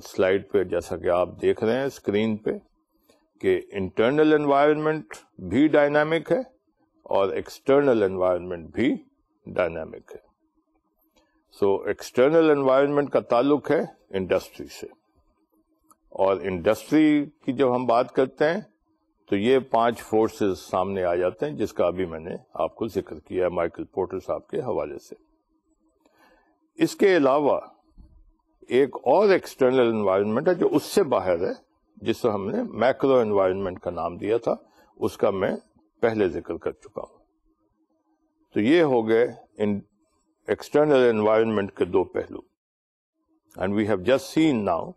سلائڈ پہ، جیسا کہ آپ دیکھ رہے ہیں اسکرین پہ، کہ انٹرنل انوائرمنٹ بھی ڈائنامک ہے اور ایکسٹرنل انوائرمنٹ بھی ڈائنامک ہے. سو ایکسٹرنل انوائرمنٹ کا تعلق ہے انڈسٹری سے، اور انڈسٹری کی جب ہم بات کرتے ہیں تو یہ 5 فورسز سامنے آ جاتے ہیں جس کا ابھی میں نے آپ کو ذکر کیا ہے مائیکل پورٹر صاحب کے حوالے سے. اس کے علاوہ ایک اور ایکسٹرنل انوائرمنٹ ہے جو اس سے باہر ہے، جس کو ہم نے میکرو انوائرمنٹ کا نام دیا تھا، اس کا میں پہلے ذکر کر چکا ہوں. تو یہ ہو گئے ایکسٹرنل انوائرمنٹ کے 2 پہلو، and we have just seen now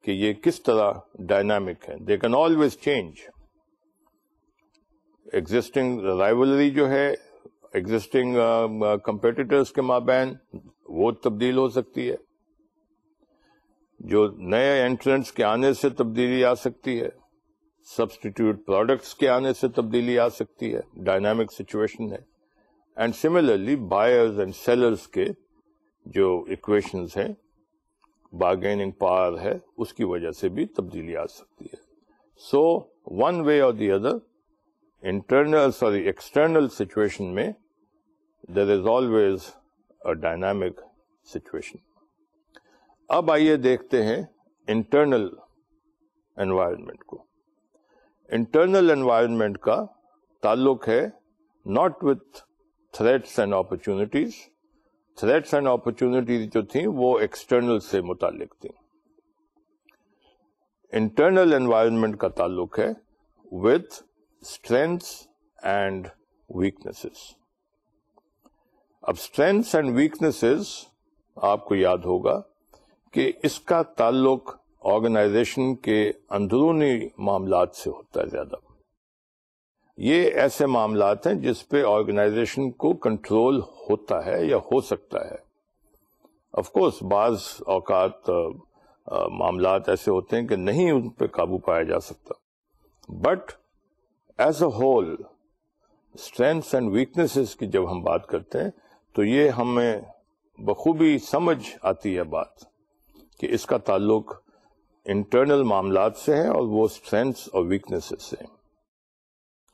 کہ یہ کس طرح ڈائنامک ہے. They can always change. Existing rivalry جو ہے ایگزسٹنگ کمپیٹیٹرز کے مابین وہ تبدیل ہو سکتی ہے، جو نئے انٹرنٹس کے آنے سے تبدیلی آ سکتی ہے، سبسٹیٹیوٹ پروڈکٹس کے آنے سے تبدیلی آ سکتی ہے. ڈائنامک سچویشن ہے. And similarly buyers and sellers کے جو ایکویشنز ہیں، بارگیننگ پاور ہے، اس کی وجہ سے بھی تبدیلی آ سکتی ہے. سو ون وے اور دی ادر ایکسٹرنل سچویشن میں there is always a dynamic situation. اب آئیے دیکھتے ہیں انٹرنل انوائرمنٹ کو. انٹرنل انوائرمنٹ کا تعلق ہے not with threats and opportunities. Threats and opportunities جو تھیں وہ ایکسٹرنل سے متعلق تھیں. انٹرنل انوائرمنٹ کا تعلق ہے وتھ اسٹرینتھس اینڈ ویکنیسز. اب اسٹرینتھس اینڈ ویکنیسز آپ کو یاد ہوگا کہ اس کا تعلق آرگنائزیشن کے اندرونی معاملات سے ہوتا ہے زیادہ. یہ ایسے معاملات ہیں جس پہ آرگنائزیشن کو کنٹرول ہوتا ہے یا ہو سکتا ہے. آف کورس بعض اوقات معاملات ایسے ہوتے ہیں کہ نہیں ان پہ قابو پایا جا سکتا، but as a whole strengths and weaknesses کی جب ہم بات کرتے ہیں تو یہ ہمیں بخوبی سمجھ آتی ہے بات کہ اس کا تعلق انٹرنل معاملات سے ہے اور وہ اسٹرینتھس اور ویکنیسز سے.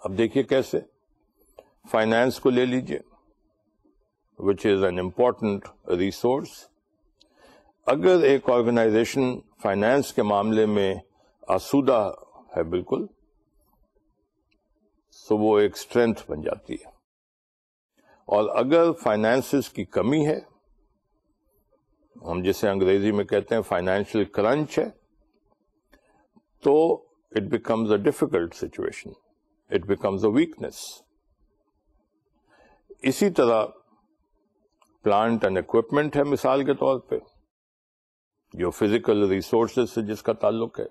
اب دیکھیے کیسے. فائنانس کو لے لیجیے which is an important resource. اگر ایک آرگنائزیشن فائنانس کے معاملے میں آسودہ ہے بالکل، تو وہ ایک اسٹرینتھ بن جاتی ہے. اور اگر فائنانسز کی کمی ہے، ہم جسے انگریزی میں کہتے ہیں فائنینشیل کرنچ ہے، تو it becomes a difficult situation, it becomes a weakness. اسی طرح پلانٹ اینڈ اکوپمنٹ ہے مثال کے طور پہ، جو فزیکل ریسورسز سے جس کا تعلق ہے.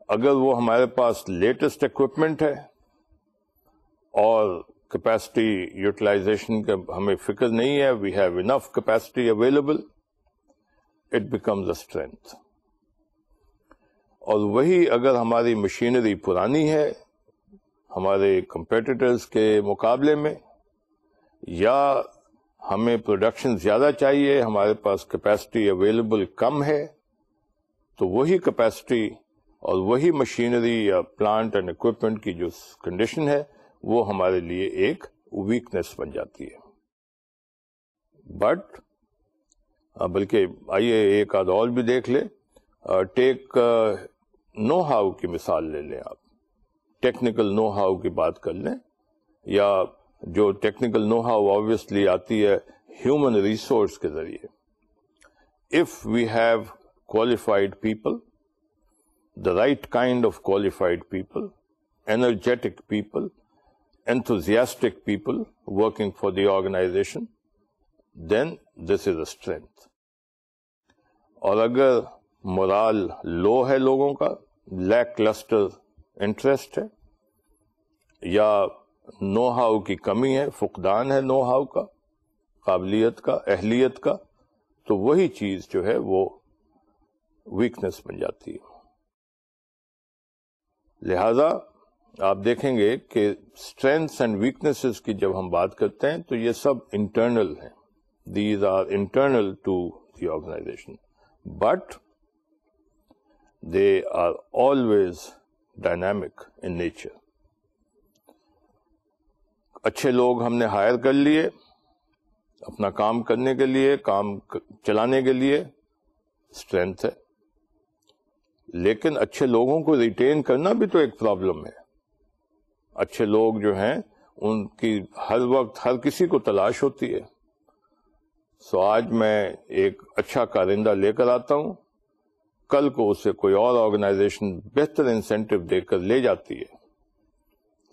اگر وہ ہمارے پاس لیٹسٹ اکوپمنٹ ہے اور کیپیسٹی یوٹیلائزیشن کا ہمیں فکر نہیں ہے، we have enough capacity available, it becomes a strength. اور وہی اگر ہماری مشینری پرانی ہے ہمارے کمپیٹیٹرز کے مقابلے میں، یا ہمیں پروڈکشن زیادہ چاہیے، ہمارے پاس کیپیسٹی اویلیبل کم ہے، تو وہی کیپیسٹی اور وہی مشینری یا پلانٹ اینڈ اکوپمنٹ کی جو کنڈیشن ہے وہ ہمارے لیے ایک ویکنیس بن جاتی ہے. بٹ بلکہ آئیے ایک آدھ اور بھی دیکھ لیں. ٹیک نو ہاؤ کی مثال لے لیں، آپ ٹیکنیکل نو ہاؤ کی بات کر لیں، یا جو ٹیکنیکل نو ہاؤ آبویسلی آتی ہے ہیومن ریسورس کے ذریعے. If we have qualified people, the right kind of qualified people, energetic people, enthusiastic people working for the organization, then this is a strength. اور اگر morale low ہے لوگوں کا، lackluster interest ہے، یا نو ہاؤ کی کمی ہے، فقدان ہے نو ہاؤ کا، قابلیت کا، اہلیت کا، تو وہی چیز جو ہے وہ ویکنیس بن جاتی ہے. لہذا آپ دیکھیں گے کہ اسٹرینتھس اینڈ ویکنیسز کی جب ہم بات کرتے ہیں تو یہ سب انٹرنل ہیں، these are internal to the organization, but they are always dynamic in nature. اچھے لوگ ہم نے ہائر کر لیے اپنا کام کرنے کے لیے، کام چلانے کے لیے، اسٹرینتھ ہے. لیکن اچھے لوگوں کو ریٹین کرنا بھی تو ایک پرابلم ہے. اچھے لوگ جو ہیں ان کی ہر وقت ہر کسی کو تلاش ہوتی ہے. سو آج میں ایک اچھا کارندہ لے کر آتا ہوں، کل کو اسے کوئی اور آرگنائزیشن بہتر انسینٹو دے کر لے جاتی ہے،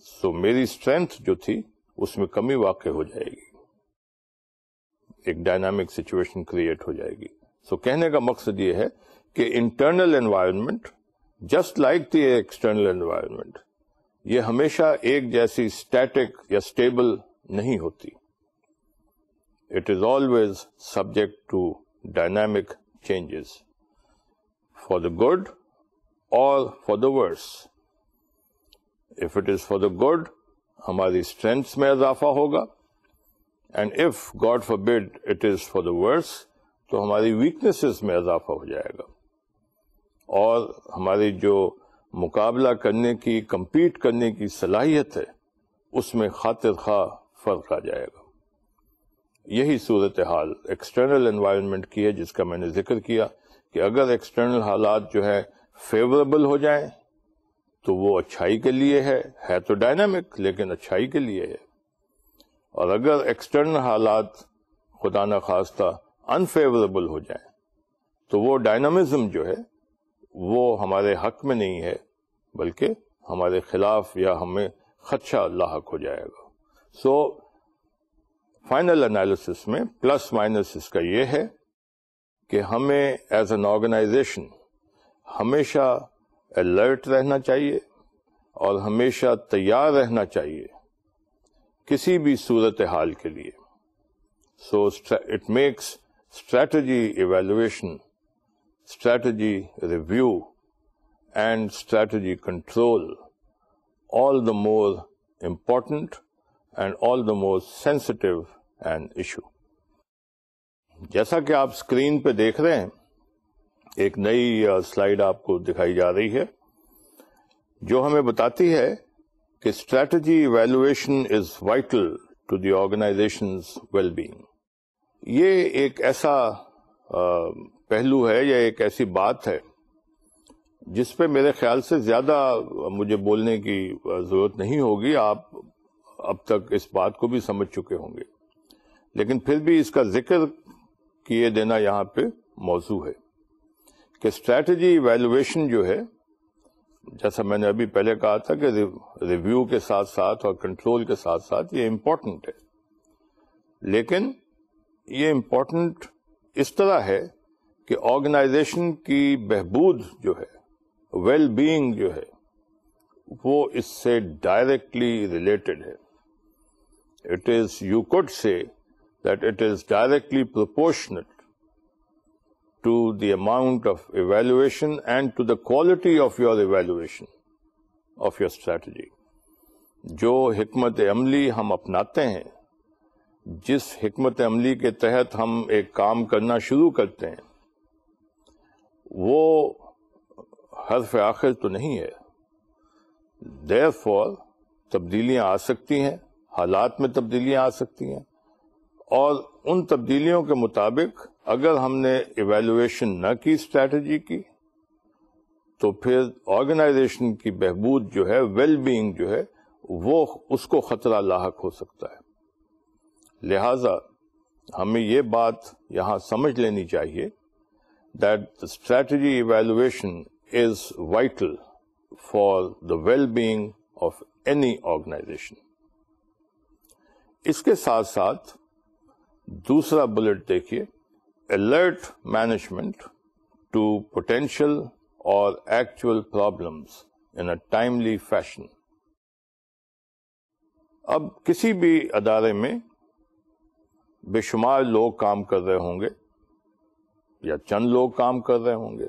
سو میری اسٹرینتھ جو تھی اس میں کمی واقع ہو جائے گی، ایک ڈائنامک سچویشن کریٹ ہو جائے گی. سو کہنے کا مقصد یہ ہے کہ internal environment just like the external environment, یہ ہمیشہ ایک جیسی اسٹیٹک یا اسٹیبل نہیں ہوتی. It is always subject to dynamic changes, for the good اور for the worse. If it is for the good ہماری اسٹرینتھس میں اضافہ ہوگا، and if God forbid it is for the worse تو ہماری ویکنیسز میں اضافہ ہو جائے گا، اور ہماری جو مقابلہ کرنے کی، کمپیٹ کرنے کی صلاحیت ہے اس میں خاطر خواہ فرق آ جائے گا. یہی صورتحال ایکسٹرنل انوائرمنٹ کی ہے، جس کا میں نے ذکر کیا کہ اگر ایکسٹرنل حالات جو ہے فیوریبل ہو جائیں تو وہ اچھائی کے لیے ہے تو ڈائنامک لیکن اچھائی کے لیے ہے. اور اگر ایکسٹرنل حالات خدا نخواستہ انفیوریبل ہو جائیں تو وہ ڈائنامزم جو ہے وہ ہمارے حق میں نہیں ہے، بلکہ ہمارے خلاف یا ہمیں خدشہ لاحق ہو جائے گا. سو فائنل انالیسس میں پلس مائنس اس کا یہ ہے کہ ہمیں ایز این آرگنائزیشن ہمیشہ الرٹ رہنا چاہیے اور ہمیشہ تیار رہنا چاہیے کسی بھی صورتحال کے لیے. So it makes strategy evaluation, strategy review and strategy control all the more important and all the more sensitive an issue. جیسا کہ آپ اسکرین پہ دیکھ رہے ہیں، ایک نئی سلائیڈ آپ کو دکھائی جا رہی ہے جو ہمیں بتاتی ہے کہ strategy evaluation is vital to the organizations well being. یہ ایک ایسا پہلو ہے یا ایک ایسی بات ہے جس پہ میرے خیال سے زیادہ مجھے بولنے کی ضرورت نہیں ہوگی، آپ اب تک اس بات کو بھی سمجھ چکے ہوں گے، لیکن پھر بھی اس کا ذکر کیے دینا یہاں پہ موضوع ہے کہ اسٹریٹجی ایویلویشن جو ہے، جیسا میں نے ابھی پہلے کہا تھا کہ ریویو کے ساتھ ساتھ اور کنٹرول کے ساتھ ساتھ یہ امپورٹنٹ ہے، لیکن یہ امپورٹنٹ اس طرح ہے کہ آرگنائزیشن کی بہبود جو ہے، ویل بینگ جو ہے، وہ اس سے ڈائریکٹلی ریلیٹڈ ہے. اٹ از، یو کوڈ سے that it is directly proportionate to the amount of evaluation and to the quality of your evaluation of your strategy. جو حکمت عملی ہم اپناتے ہیں، جس حکمت عملی کے تحت ہم ایک کام کرنا شروع کرتے ہیں، وہ حرف آخر تو نہیں ہے. therefore تبدیلیاں آ سکتی ہیں، حالات میں تبدیلیاں آ سکتی ہیں، اور ان تبدیلیوں کے مطابق اگر ہم نے ایویلویشن نہ کی اسٹریٹجی کی، تو پھر آرگنائزیشن کی بہبود جو ہے، ویل بینگ جو ہے، وہ اس کو خطرہ لاحق ہو سکتا ہے. لہذا ہمیں یہ بات یہاں سمجھ لینی چاہیے that the strategy evaluation is vital for the well-being of any organization. اس کے ساتھ ساتھ دوسرا بلٹ دیکھیے، alert management to potential or actual problems in a timely fashion. اب کسی بھی ادارے میں بے شمار لوگ کام کر رہے ہوں گے یا چند لوگ کام کر رہے ہوں گے،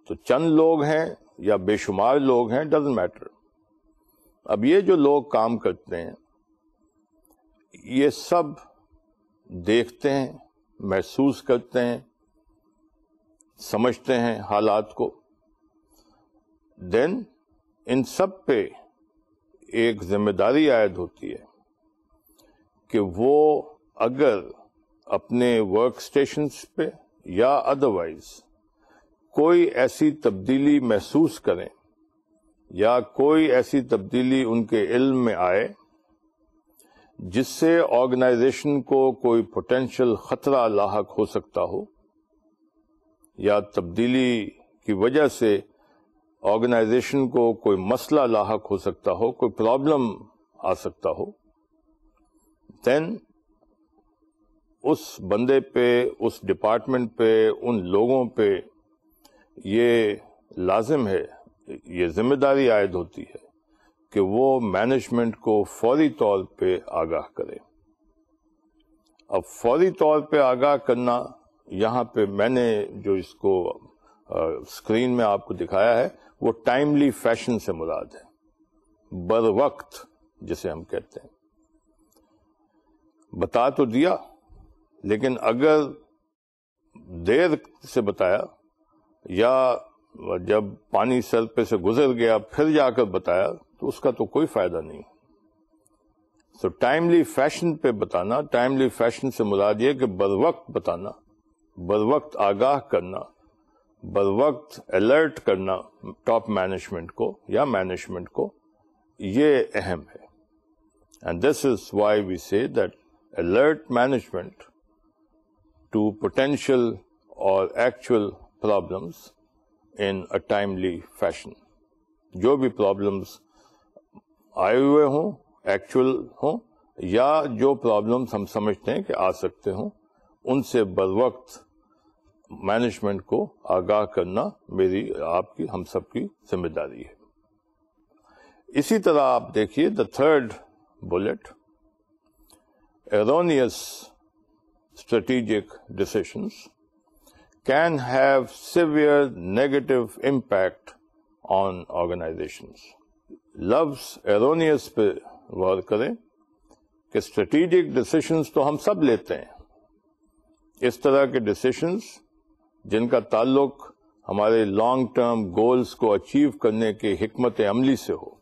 تو چند لوگ ہیں یا بے شمار لوگ ہیں، ڈزنٹ میٹر. اب یہ جو لوگ کام کرتے ہیں، یہ سب دیکھتے ہیں، محسوس کرتے ہیں، سمجھتے ہیں حالات کو. دین ان سب پہ ایک ذمہ داری عائد ہوتی ہے کہ وہ اگر اپنے ورک اسٹیشنز پہ یا ادروائز کوئی ایسی تبدیلی محسوس کریں یا کوئی ایسی تبدیلی ان کے علم میں آئے جس سے آرگنائزیشن کو کوئی پوٹینشیل خطرہ لاحق ہو سکتا ہو، یا تبدیلی کی وجہ سے آرگنائزیشن کو کوئی مسئلہ لاحق ہو سکتا ہو، کوئی پرابلم آ سکتا ہو، دین اس بندے پہ، اس ڈپارٹمنٹ پہ، ان لوگوں پہ یہ لازم ہے، یہ ذمہ داری عائد ہوتی ہے کہ وہ مینجمنٹ کو فوری طور پہ آگاہ کرے. اب فوری طور پہ آگاہ کرنا، یہاں پہ میں نے جو اس کو اسکرین میں آپ کو دکھایا ہے، وہ ٹائملی فیشن سے مراد ہے، بر وقت جسے ہم کہتے ہیں. بتا تو دیا، لیکن اگر دیر سے بتایا یا جب پانی سر پہ سے گزر گیا پھر جا کر بتایا، تو اس کا تو کوئی فائدہ نہیں. سو ٹائملی فیشن پہ بتانا، ٹائملی فیشن سے مراد یہ کہ بر وقت بتانا، بر وقت آگاہ کرنا، بر وقت الرٹ کرنا ٹاپ مینجمنٹ کو یا مینجمنٹ کو، یہ اہم ہے. And this is why we say that alert management to potential اور actual problems in a timely fashion. جو بھی پرابلمس آئے ہوئے ہوں، ایکچوئل ہوں، یا جو پرابلمس ہم سمجھتے ہیں کہ آ سکتے ہوں، ان سے بر وقت مینجمنٹ کو آگاہ کرنا میری، آپ کی، ہم سب کی ذمہ داری ہے. اسی طرح آپ دیکھیے the third bullet, erroneous strategic decisions can have severe negative impact on organizations. لفظ erroneous پہ غور کریں کہ strategic decisions تو ہم سب لیتے ہیں. اس طرح کے decisions جن کا تعلق ہمارے لانگ ٹرم گولز کو اچیو کرنے کے حکمت عملی سے ہو،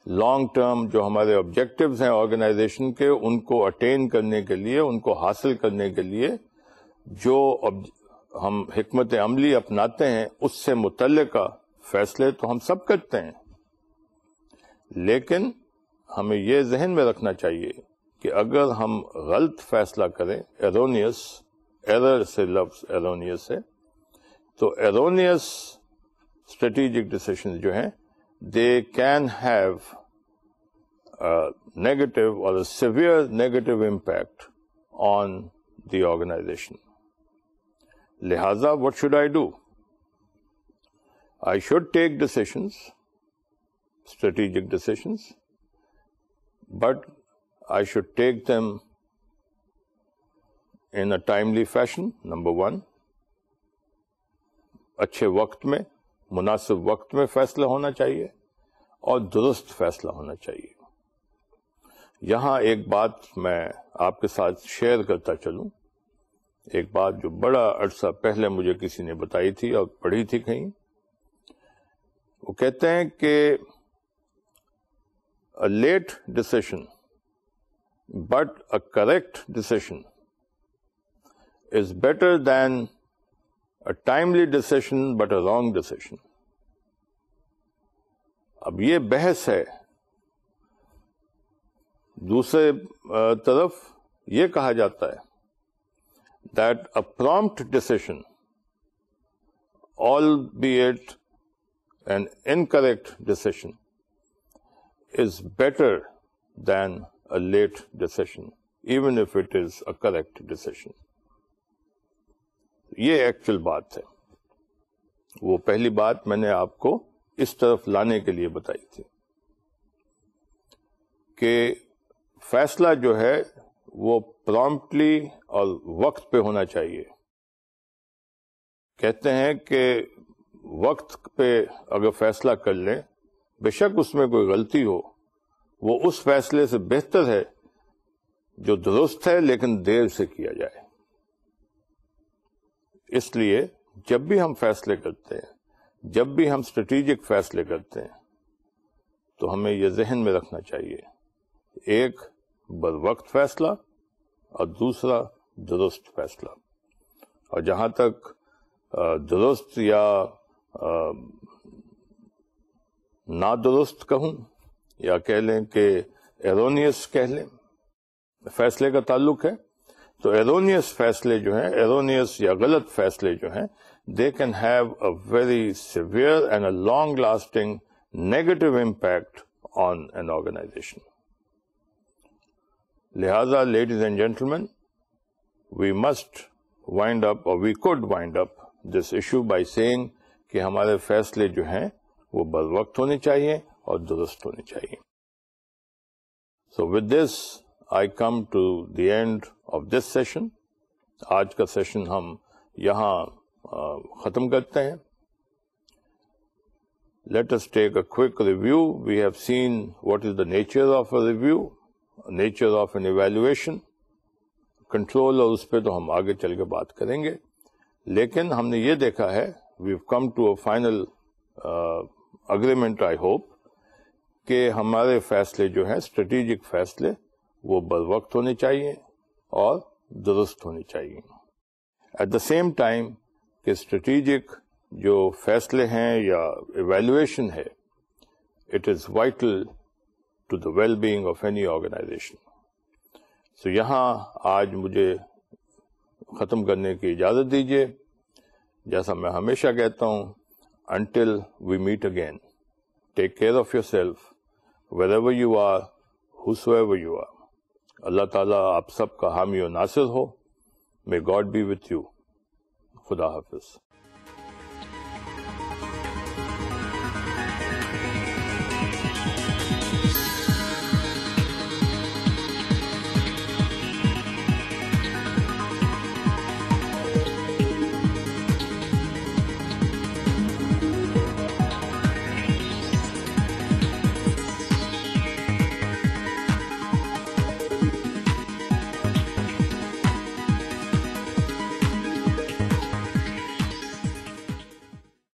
لانگ ٹرم جو ہمارے آبجیکٹوز ہیں آرگنائزیشن کے، ان کو اٹین کرنے کے لیے، ان کو حاصل کرنے کے لیے جو ہم حکمت عملی اپناتے ہیں، اس سے متعلقہ فیصلے تو ہم سب کرتے ہیں. لیکن ہمیں یہ ذہن میں رکھنا چاہیے کہ اگر ہم غلط فیصلہ کریں، ایرونیس، ایرر سے لفظ ایرونیس ہے، تو ایرونیس اسٹریٹجک ڈیسیشن جو ہیں، they can have a negative or a severe negative impact on the organization. لہذا what should I do? I should take decisions, strategic decisions, but I should take them in a timely fashion, number one. اچھے وقت میں، مناسب وقت میں فیصلہ ہونا چاہیے اور درست فیصلہ ہونا چاہیے. یہاں ایک بات میں آپ کے ساتھ شیئر کرتا چلوں، ایک بات جو بڑا عرصہ پہلے مجھے کسی نے بتائی تھی اور پڑھی تھی کہیں. وہ کہتے ہیں کہ a late decision but a correct decision is better than a timely decision but a wrong decision. اب یہ بحث ہے. دوسرے طرف یہ کہا جاتا ہے that a prompt decision, albeit an incorrect decision, is better than a late decision, even if it is a correct decision. یہ ایکچوئل بات ہے. وہ پہلی بات میں نے آپ کو اس طرف لانے کے لیے بتائی تھی کہ فیصلہ جو ہے وہ پرومپٹلی اور وقت پہ ہونا چاہیے. کہتے ہیں کہ وقت پہ اگر فیصلہ کر لیں، بے شک اس میں کوئی غلطی ہو، وہ اس فیصلے سے بہتر ہے جو درست ہے لیکن دیر سے کیا جائے. اس لیے جب بھی ہم فیصلے کرتے ہیں، جب بھی ہم اسٹریٹجک فیصلے کرتے ہیں، تو ہمیں یہ ذہن میں رکھنا چاہیے، ایک بروقت فیصلہ اور دوسرا درست فیصلہ. اور جہاں تک درست یا نادرست کہوں یا کہہ لیں کہ ایرونیس کہہ لیں فیصلے کا تعلق ہے، تو ایرونیس فیصلے جو ہیں، ایرونیس یا غلط فیصلے جو ہیں، they can have a very severe and a long lasting negative impact on an organization. لہذا ladies and gentleman, we must wind up or we could wind up this issue by saying کہ ہمارے فیصلے جو ہیں وہ بروقت ہونے چاہیے اور درست ہونے چاہیے. So with this I come to the end of this session. آج کا سیشن ہم یہاں ختم کرتے ہیں. Let us take a quick review. We have seen what is the nature of a review, nature of an evaluation, control، اور اس پہ تو ہم آگے چل کے بات کریں گے. لیکن ہم نے یہ دیکھا ہے، we've come to a final agreement I hope، کہ ہمارے فیصلے جو ہیں اسٹریٹجک فیصلے وہ بروقت ہونے چاہیے اور درست ہونے چاہیے. ایٹ دا سیم ٹائم کہ اسٹریٹجک جو فیصلے ہیں یا ایویلویشن ہے، it is vital to the well being of any organization. So یہاں آج مجھے ختم کرنے کی اجازت دیجیے. جیسا میں ہمیشہ کہتا ہوں، until we meet again, take care of yourself wherever you are, whosoever you are. اللہ تعالیٰ آپ سب کا حامی و ناصر ہو. May God be with you. خدا حافظ.